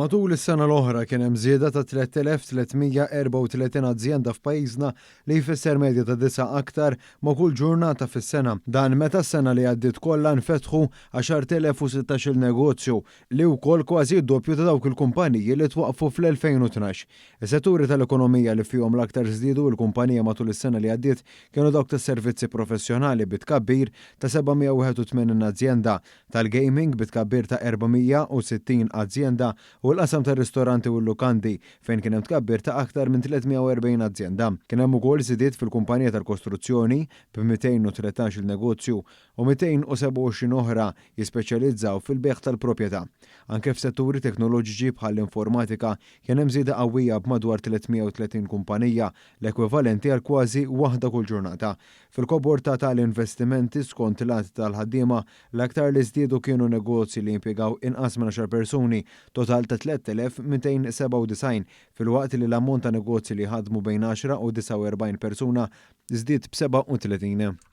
Matul is-sena l-oħra kien hemm żieda ta' 3334 azzjenda f'pajjiżna li jfisser medja ta' 9 aktar ma' kull ġurnata fis-sena. Dan meta s-sena li għaddiet kollha nfetħu 10,016 negozju li wkoll kważi d-doppju ta' dawk il-kumpaniji li twaqfu fl-2012. Is-setturi tal-ekonomija li fihom l-aktar żdiedu l-kumpanija matul is-sena li għaddiet kienu dawk tas-servizzi professjonali bitkabbir ta' 781 azzjenda, tal-gaming bitkabbir ta' 460 azzjenda u l-qasam tar-ristoranti u l-lukandi fejn kien hemm tkabbir ta' aktar minn 340 azzjenda. Kien hemm ukoll żidiet fil-kumpanija tal-kostruzzjoni b'213 negozju u 227 oħra jispeċjalizzaw fil-beħ tal-proprjetà. Anke f'setturi teknoloġiċi bħall-informatika kien hemm żieda qawwija b'madwar 330 kumpanija l-ekwivalenti għal kważi waħda kull ġurnata. Fil-kobor tal-investimenti skont lat tal-ħaddiema l-aktar li żdiedu kienu negozji li jimpjegaw inqas minn 10 persuni, total ta' 3297 fil-waqt li l-ammont ta' negozji li ħadmu bejn 10 u 49 persuna żdied b'37.